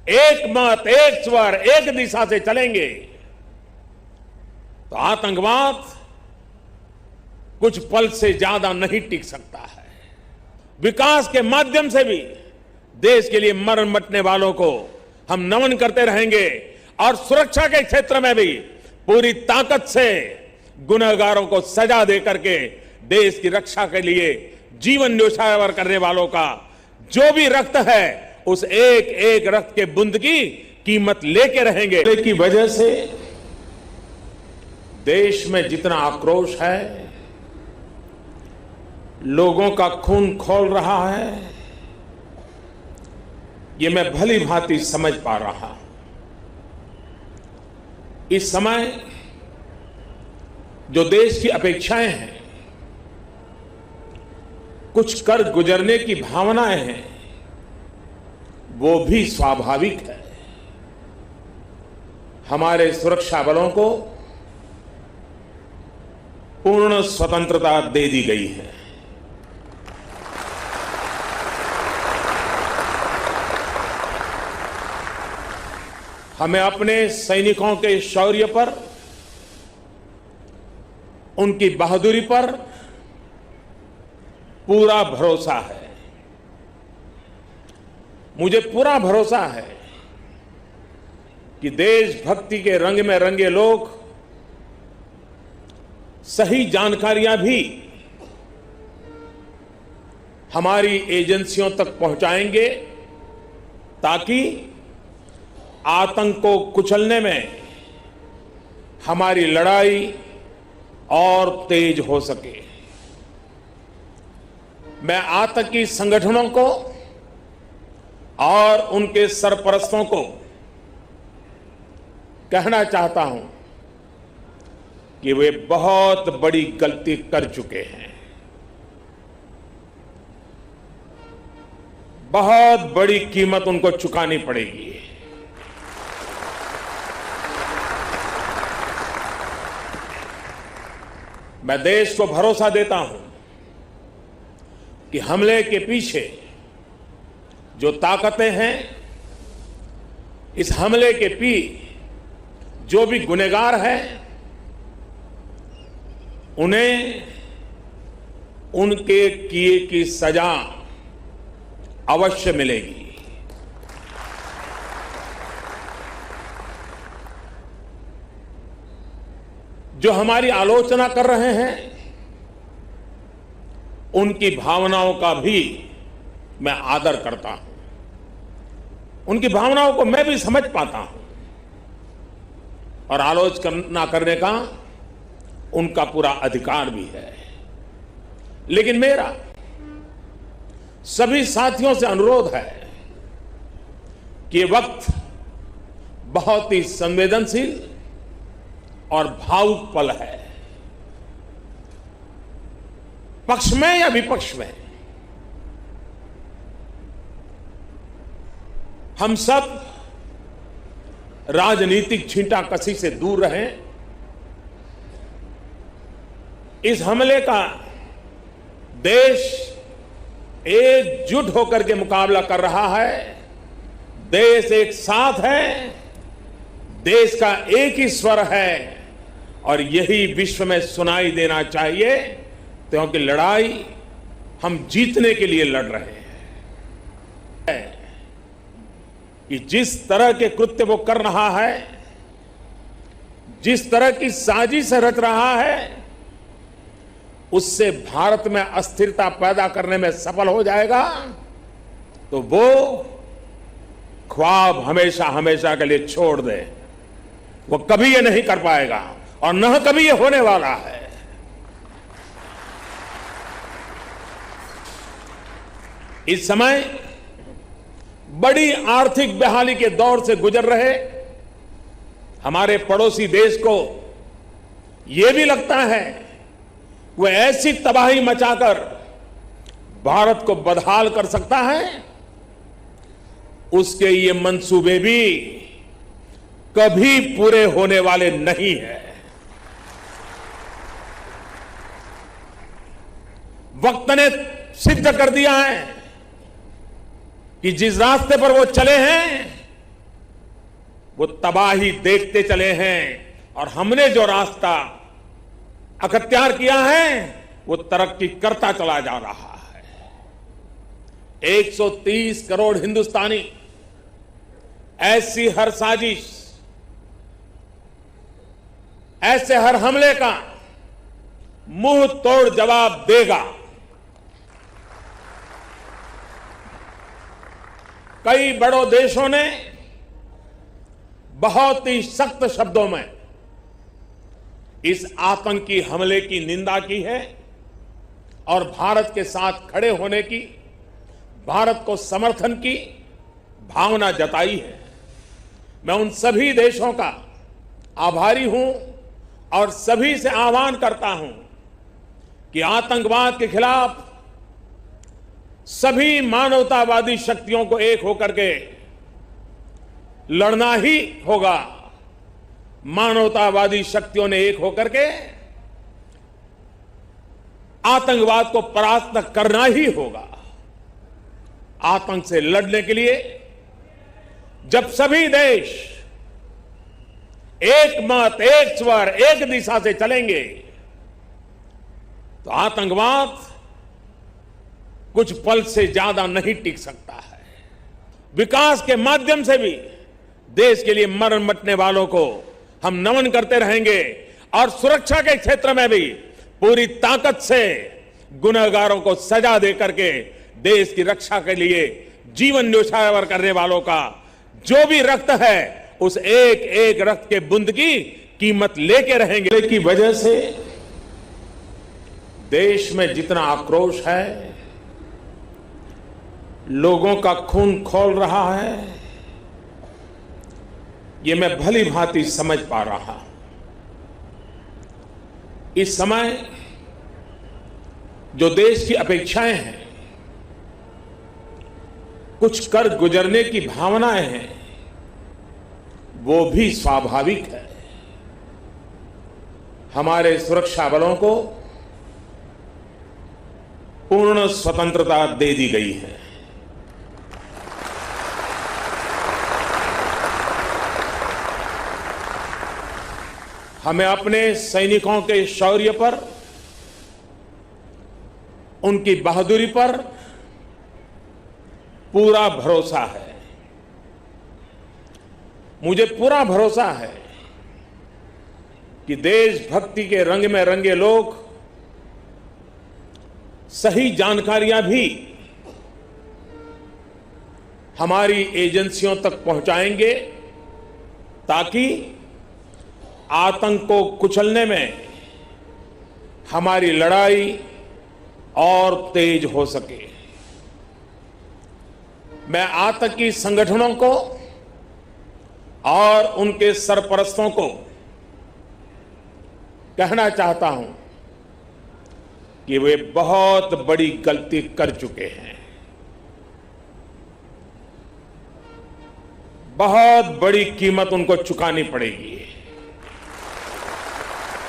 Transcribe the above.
एक मत, एक स्वर, एक दिशा से चलेंगे तो आतंकवाद कुछ पल से ज्यादा नहीं टिक सकता है। विकास के माध्यम से भी देश के लिए मर मिटने वालों को हम नमन करते रहेंगे और सुरक्षा के क्षेत्र में भी पूरी ताकत से गुनहगारों को सजा दे करके देश की रक्षा के लिए जीवन न्योछावर करने वालों का जो भी रक्त है उस एक एक रक्त के बूंद की कीमत लेके रहेंगे। की वजह से देश में जितना आक्रोश है, लोगों का खून खौल रहा है, ये मैं भली भांति समझ पा रहा हूं। इस समय जो देश की अपेक्षाएं हैं, कुछ कर गुजरने की भावनाएं हैं, वो भी स्वाभाविक है। हमारे सुरक्षा बलों को पूर्ण स्वतंत्रता दे दी गई है। हमें अपने सैनिकों के शौर्य पर, उनकी बहादुरी पर पूरा भरोसा है। मुझे पूरा भरोसा है कि देशभक्ति के रंग में रंगे लोग सही जानकारियां भी हमारी एजेंसियों तक पहुंचाएंगे ताकि आतंक को कुचलने में हमारी लड़ाई और तेज हो सके। मैं आतंकी संगठनों को और उनके सरपरस्तों को कहना चाहता हूं कि वे बहुत बड़ी गलती कर चुके हैं। बहुत बड़ी कीमत उनको चुकानी पड़ेगी। मैं देश को भरोसा देता हूं कि हमले के पीछे जो ताकतें हैं, इस हमले के जो भी गुनहगार हैं, उन्हें उनके किए की सजा अवश्य मिलेगी। जो हमारी आलोचना कर रहे हैं, उनकी भावनाओं का भी मैं आदर करता हूं। उनकी भावनाओं को मैं भी समझ पाता हूं और आलोचना करने का उनका पूरा अधिकार भी है। लेकिन मेरा सभी साथियों से अनुरोध है कि ये वक्त बहुत ही संवेदनशील और भावुक पल है। पक्ष में या विपक्ष में, हम सब राजनीतिक छींटाकशी से दूर रहें। इस हमले का देश एकजुट होकर के मुकाबला कर रहा है। देश एक साथ है, देश का एक ही स्वर है और यही विश्व में सुनाई देना चाहिए, क्योंकि लड़ाई हम जीतने के लिए लड़ रहे हैं। कि जिस तरह के कृत्य वो कर रहा है, जिस तरह की साजिश रच रहा है, उससे भारत में अस्थिरता पैदा करने में सफल हो जाएगा तो वो ख्वाब हमेशा हमेशा के लिए छोड़ दे। वो कभी ये नहीं कर पाएगा और न कभी ये होने वाला है। इस समय बड़ी आर्थिक बहाली के दौर से गुजर रहे हमारे पड़ोसी देश को यह भी लगता है वह ऐसी तबाही मचाकर भारत को बदहाल कर सकता है, उसके ये मंसूबे भी कभी पूरे होने वाले नहीं हैं। वक्त ने सिद्ध कर दिया है कि जिस रास्ते पर वो चले हैं वो तबाही देखते चले हैं और हमने जो रास्ता अख्तियार किया है वो तरक्की करता चला जा रहा है। 130 करोड़ हिंदुस्तानी ऐसी हर साजिश, ऐसे हर हमले का मुंह तोड़ जवाब देगा। कई बड़ों देशों ने बहुत ही सख्त शब्दों में इस आतंकी हमले की निंदा की है और भारत के साथ खड़े होने की, भारत को समर्थन की भावना जताई है। मैं उन सभी देशों का आभारी हूं और सभी से आह्वान करता हूं कि आतंकवाद के खिलाफ सभी मानवतावादी शक्तियों को एक होकर के लड़ना ही होगा। मानवतावादी शक्तियों ने एक होकर के आतंकवाद को परास्त करना ही होगा। आतंक से लड़ने के लिए जब सभी देश एक मत, एक स्वर, एक दिशा से चलेंगे तो आतंकवाद कुछ पल से ज्यादा नहीं टिक सकता है। विकास के माध्यम से भी देश के लिए मरण मटने वालों को हम नमन करते रहेंगे और सुरक्षा के क्षेत्र में भी पूरी ताकत से गुनहगारों को सजा देकर के देश की रक्षा के लिए जीवन न्यौछावर करने वालों का जो भी रक्त है उस एक एक रक्त के बूंद की कीमत लेके रहेंगे। की वजह से देश में जितना आक्रोश है, लोगों का खून खौल रहा है, ये मैं भली भांति समझ पा रहा हूं। इस समय जो देश की अपेक्षाएं हैं, कुछ कर गुजरने की भावनाएं हैं, वो भी स्वाभाविक है। हमारे सुरक्षा बलों को पूर्ण स्वतंत्रता दे दी गई है। हमें अपने सैनिकों के शौर्य पर, उनकी बहादुरी पर पूरा भरोसा है। मुझे पूरा भरोसा है कि देशभक्ति के रंग में रंगे लोग सही जानकारियां भी हमारी एजेंसियों तक पहुंचाएंगे ताकि आतंक को कुचलने में हमारी लड़ाई और तेज हो सके। मैं आतंकी संगठनों को और उनके सरपरस्तों को कहना चाहता हूं कि वे बहुत बड़ी गलती कर चुके हैं। बहुत बड़ी कीमत उनको चुकानी पड़ेगी।